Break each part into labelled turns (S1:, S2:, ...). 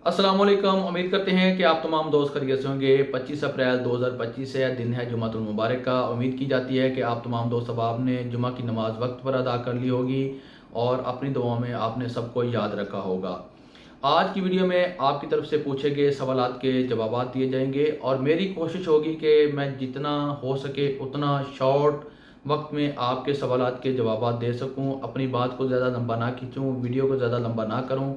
S1: अस्सलाम वालेकुम। उम्मीद करते हैं कि आप तमाम दोस्त खैरियत से होंगे। 25 अप्रैल 2025 है, दिन है जुमातुल मुबारक का। उम्मीद की जाती है कि आप तमाम दोस्त अहबाब ने जुमा की नमाज़ वक्त पर अदा कर ली होगी और अपनी दुआओं में आपने सबको याद रखा होगा। आज की वीडियो में आपकी तरफ से पूछे गए सवालात के जवाबात दिए जाएंगे और मेरी कोशिश होगी कि मैं जितना हो सके उतना शॉर्ट वक्त में आपके सवालात के जवाबात दे सकूं, अपनी बात को ज़्यादा लंबा ना खींचूं, वीडियो को ज़्यादा लंबा ना करूं।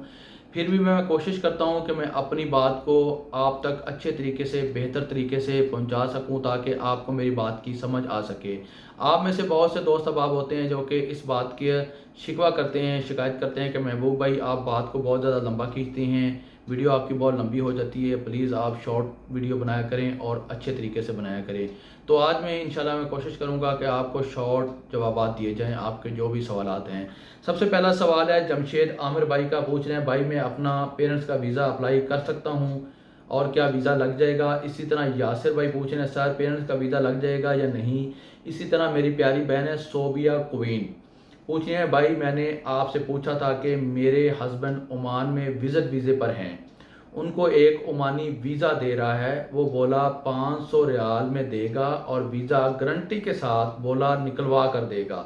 S1: फिर भी मैं कोशिश करता हूं कि मैं अपनी बात को आप तक अच्छे तरीके से, बेहतर तरीके से पहुंचा सकूं ताकि आपको मेरी बात की समझ आ सके। आप में से बहुत से दोस्त अहबाब होते हैं जो कि इस बात के शिकवा करते हैं, शिकायत करते हैं कि महबूब भाई आप बात को बहुत ज़्यादा लंबा खींचते हैं, वीडियो आपकी बहुत लंबी हो जाती है, प्लीज़ आप शॉर्ट वीडियो बनाया करें और अच्छे तरीके से बनाया करें। तो आज मैं इंशाल्लाह मैं कोशिश करूंगा कि आपको शॉर्ट जवाबात दिए जाएं आपके जो भी सवालात हैं। सबसे पहला सवाल है जमशेद आमिर भाई का। पूछ रहे हैं भाई मैं अपना पेरेंट्स का वीज़ा अप्लाई कर सकता हूँ और क्या वीज़ा लग जाएगा। इसी तरह यासिर भाई पूछ रहे हैं सर पेरेंट्स का वीज़ा लग जाएगा या नहीं। इसी तरह मेरी प्यारी बहन है सोबिया कुवीन, पूछ रहे हैं भाई मैंने आपसे पूछा था कि मेरे हस्बैंड ओमान में विज़िट वीज़े पर हैं, उनको एक ओमानी वीज़ा दे रहा है, वो बोला 500 रियाल में देगा और वीज़ा गारंटी के साथ बोला निकलवा कर देगा।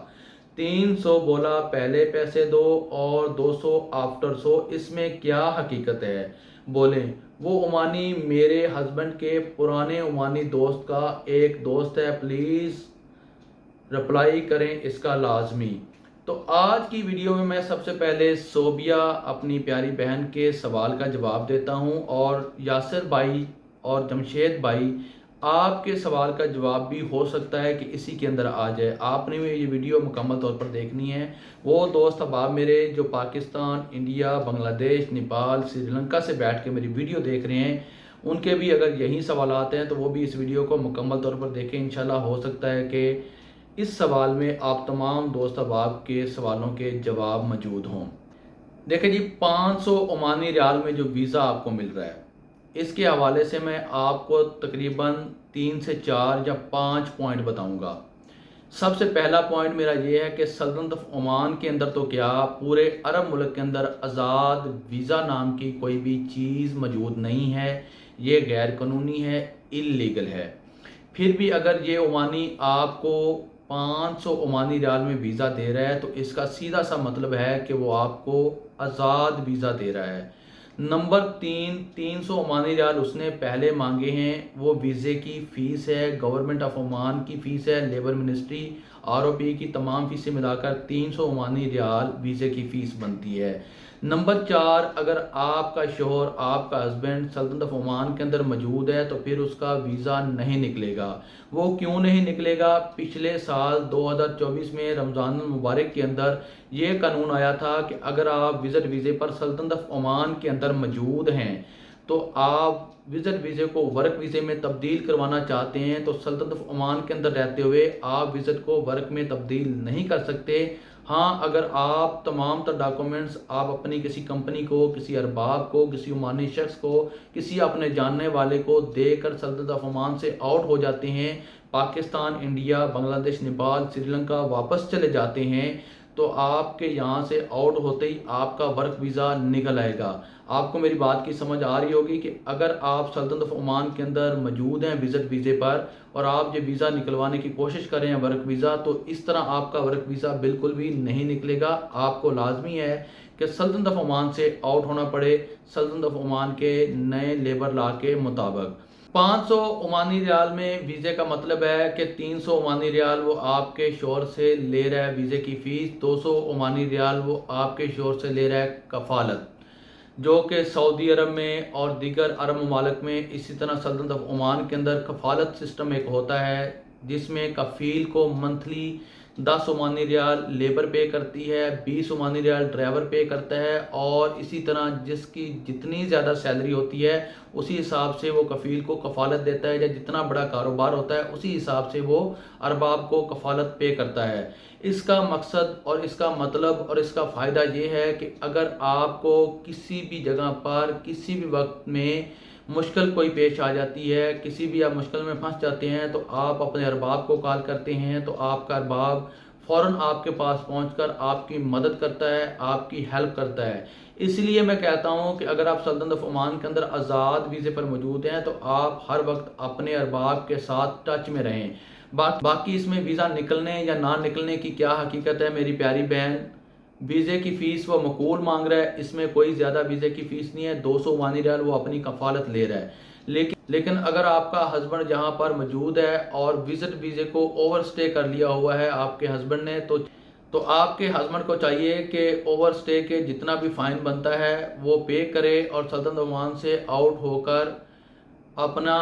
S1: 300 बोला पहले पैसे दो और 200 आफ्टर सो, इसमें क्या हकीकत है बोलें। वो ओमानी मेरे हस्बैंड के पुराने ओमानी दोस्त का एक दोस्त है, प्लीज़ रिप्लाई करें इसका लाजमी। तो आज की वीडियो में मैं सबसे पहले सोबिया अपनी प्यारी बहन के सवाल का जवाब देता हूं और यासिर भाई और जमशेद भाई आपके सवाल का जवाब भी हो सकता है कि इसी के अंदर आ जाए। आपने भी ये वीडियो मुकम्मल तौर पर देखनी है। वो दोस्त अहबाब मेरे जो पाकिस्तान, इंडिया, बांग्लादेश, नेपाल, श्रीलंका से बैठ के मेरी वीडियो देख रहे हैं, उनके भी अगर यही सवालात हैं तो वो भी इस वीडियो को मुकम्मल तौर पर देखें। इंशाल्लाह हो सकता है कि इस सवाल में आप तमाम दोस्त अहबाब के सवालों के जवाब मौजूद हों। देखिए जी, 500 ओमानी रियाल में जो वीज़ा आपको मिल रहा है, इसके हवाले से मैं आपको तकरीबन 3 से 4 या 5 पॉइंट बताऊंगा। सबसे पहला पॉइंट मेरा ये है कि सल्तनत ऑफ ओमान के अंदर तो क्या पूरे अरब मुल्क के अंदर आज़ाद वीज़ा नाम की कोई भी चीज़ मौजूद नहीं है। ये गैर कानूनी है, इल्लीगल है। फिर भी अगर ये ओमानी आपको 500 ओमानी रियाल में वीज़ा दे रहा है तो इसका सीधा सा मतलब है कि वो आपको आज़ाद वीज़ा दे रहा है। नंबर 300 ओमानी रियाल उसने पहले मांगे हैं, वो वीज़े की फ़ीस है, गवर्नमेंट ऑफ ओमान की फ़ीस है, लेबर मिनिस्ट्री, आरओपी की तमाम फ़ीसें मिलाकर 300 ओमानी रियाल वीज़े की फ़ीस बनती है। नंबर 4, अगर आपका शोहर, आपका हस्बैंड सल्तनत ऑफ ओमान के अंदर मौजूद है तो फिर उसका वीज़ा नहीं निकलेगा। वो क्यों नहीं निकलेगा? पिछले साल 2024 में रमज़ान मुबारक के अंदर ये कानून आया था कि अगर आप विज़िट वीज़े पर सल्तनत ऑफ ओमान के अंदर मौजूद हैं तो आप विज़िट वीज़े को वर्क वीज़े में तब्दील करवाना चाहते हैं तो सल्तनत ऑफ ओमान के अंदर रहते हुए आप विज़िट को वर्क में तब्दील नहीं कर सकते। हाँ, अगर आप तमाम तर डॉक्यूमेंट्स आप अपनी किसी कंपनी को, किसी अरबाब को, किसी ओमानी शख्स को, किसी अपने जानने वाले को देकर सल्तनत ऑफ ओमान से आउट हो जाते हैं, पाकिस्तान, इंडिया, बांग्लादेश, नेपाल, श्रीलंका वापस चले जाते हैं, तो आपके यहाँ से आउट होते ही आपका वर्क वीज़ा निकल आएगा। आपको मेरी बात की समझ आ रही होगी कि अगर आप सल्तनत ऑफ ओमान के अंदर मौजूद हैं विज़िट वीज़े पर और आप ये वीज़ा निकलवाने की कोशिश कर रहे हैं वर्क वीज़ा, तो इस तरह आपका वर्क वीज़ा बिल्कुल भी नहीं निकलेगा। आपको लाजमी है कि सल्तनत ऑफ ओमान से आउट होना पड़े सल्तनत ऑफ ओमान के नए लेबर लॉ के मुताबिक। 500 ओमानी रियाल में वीज़े का मतलब है कि 300 ओमानी रियाल वो आपके शोहर से ले रहा है वीज़े की फ़ीस, 200 ओमानी रियाल वो आपके शोहर से ले रहा है कफ़ालत, जो कि सऊदी अरब में और दीगर अरब ममालिक में इसी तरह सल्तनत ऑफ ओमान के अंदर कफ़ालत सिस्टम एक होता है जिसमें कफ़ील को मंथली 10 ओमानी रियाल लेबर पे करती है, 20 ओमानी रियाल ड्राइवर पे करता है और इसी तरह जिसकी जितनी ज़्यादा सैलरी होती है उसी हिसाब से वो कफ़ील को कफ़ालत देता है, या जितना बड़ा कारोबार होता है उसी हिसाब से वो अरबाब को कफ़ालत पे करता है। इसका मकसद और इसका मतलब और इसका फ़ायदा ये है कि अगर आपको किसी भी जगह पर किसी भी वक्त में मुश्किल कोई पेश आ जाती है, किसी भी आप मुश्किल में फंस जाते हैं, तो आप अपने अरबाब को कॉल करते हैं तो आपका अरबाब فوراً آپ کے پاس پہنچ کر آپ کی مدد کرتا ہے، آپ کی ہیلپ کرتا ہے۔ اس لیے میں کہتا ہوں کہ اگر آپ سلطنت آف عمان کے اندر آزاد ویزے پر موجود ہیں تو آپ ہر وقت اپنے ارباب کے ساتھ ٹچ میں رہیں۔ باقی اس میں ویزا نکلنے یا نہ نکلنے کی کیا حقیقت ہے میری پیاری بہن، ویزے کی فیس وہ معقول مانگ رہا ہے، اس میں کوئی زیادہ ویزے کی فیس نہیں ہے، 200 عمانی ریال وہ اپنی کفالت لے رہا ہے۔ لیکن اگر آپ کا ہسبینڈ جہاں پر موجود ہے اور وزٹ ویزے کو اوور سٹے کر لیا ہوا ہے آپ کے ہسبینڈ نے، تو آپ کے ہسبینڈ کو چاہیے کہ اوور سٹے کے جتنا بھی فائن بنتا ہے وہ پے کرے اور سلطنت عمان سے آؤٹ ہو کر اپنا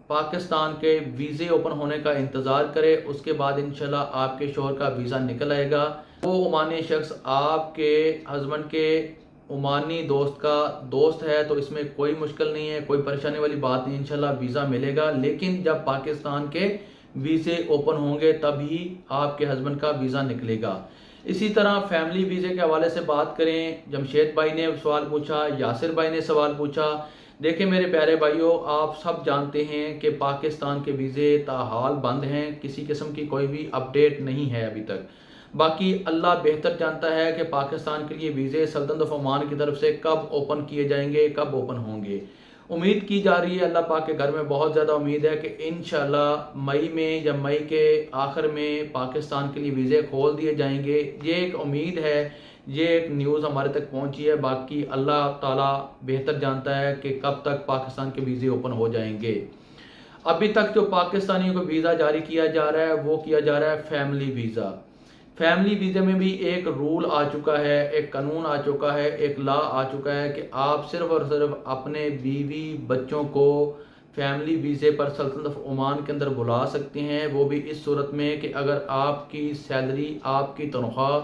S1: پاکستان کے ویزے اوپن ہونے کا انتظار کرے۔ اس کے بعد انشاءاللہ آپ کے شوہر کا ویزا نکل آئے گا۔ وہ عمانی شخص آپ کے ہسبینڈ کے عمانی دوست کا دوست ہے تو اس میں کوئی مشکل نہیں ہے، کوئی پریشانی والی بات نہیں، انشاءاللہ ویزا ملے گا۔ لیکن جب پاکستان کے ویزے اوپن ہوں گے تبھی آپ کے ہسبینڈ کا ویزا نکلے گا۔ اسی طرح فیملی ویزے کے حوالے سے بات کریں، جمشید بھائی نے سوال پوچھا، یاسر بھائی نے سوال پوچھا۔ دیکھیں میرے پیارے بھائیوں، آپ سب جانتے ہیں کہ پاکستان کے ویزے تاحال بند ہیں، کسی قسم کی کوئی بھی اپڈیٹ نہیں ہے ابھی تک۔ باقی اللہ بہتر جانتا ہے کہ پاکستان کے لیے ویزے سلطنت آف عمان کی طرف سے کب اوپن کیے جائیں گے، کب اوپن ہوں گے۔ امید کی جا رہی ہے، اللہ پاک کے گھر میں بہت زیادہ امید ہے کہ انشاءاللہ مئی میں یا مئی کے آخر میں پاکستان کے لیے ویزے کھول دیے جائیں گے۔ یہ ایک امید ہے، یہ ایک نیوز ہمارے تک پہنچی ہے، باقی اللہ تعالیٰ بہتر جانتا ہے کہ کب تک پاکستان کے ویزے اوپن ہو جائیں گے۔ ابھی تک جو پاکستانیوں کو ویزا جاری کیا جا رہا ہے وہ کیا جا رہا ہے فیملی ویزا۔ فیملی ویزے میں بھی ایک رول آ چکا ہے، ایک قانون آ چکا ہے، ایک لا آ چکا ہے کہ آپ صرف اور صرف اپنے بیوی بچوں کو فیملی ویزے پر سلطنت آف عمان کے اندر بلا سکتے ہیں، وہ بھی اس صورت میں کہ اگر آپ کی سیلری، آپ کی تنخواہ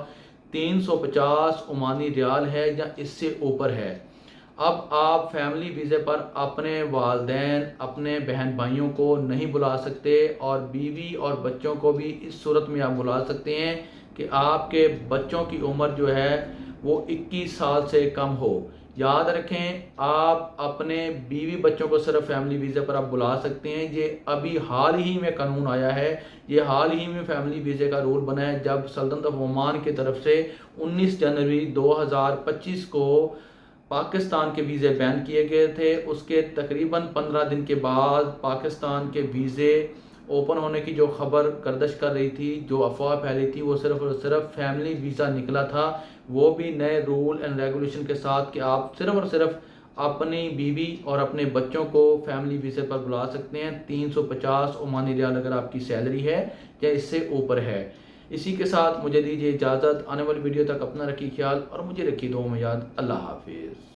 S1: 350 عمانی ریال ہے یا اس سے اوپر ہے۔ اب آپ فیملی ویزے پر اپنے والدین، اپنے بہن بھائیوں کو نہیں بلا سکتے اور بیوی اور بچوں کو بھی اس صورت میں آپ بلا سکتے ہیں کہ آپ کے بچوں کی عمر جو ہے وہ 21 سال سے کم ہو۔ یاد رکھیں، آپ اپنے بیوی بچوں کو صرف فیملی ویزے پر آپ بلا سکتے ہیں۔ یہ ابھی حال ہی میں قانون آیا ہے، یہ حال ہی میں فیملی ویزے کا رول بنا ہے جب سلطنت آف عمان کی طرف سے 19 جنوری 2025 کو پاکستان کے ویزے بین کیے گئے تھے۔ اس کے تقریباً 15 دن کے بعد پاکستان کے ویزے اوپن ہونے کی جو خبر گردش کر رہی تھی، جو افواہ پھیلی تھی، وہ صرف اور صرف فیملی ویزا نکلا تھا، وہ بھی نئے رول اینڈ ریگولیشن کے ساتھ کہ آپ صرف اور صرف اپنی بیوی اور اپنے بچوں کو فیملی ویزے پر بلا سکتے ہیں، 350 عمانی ریال اگر آپ کی سیلری ہے یا اس سے اوپر ہے۔ اسی کے ساتھ مجھے دیجیے اجازت، آنے والی ویڈیو تک اپنا رکھیے خیال اور مجھے رکھیے دعاؤں میں یاد۔ اللہ حافظ۔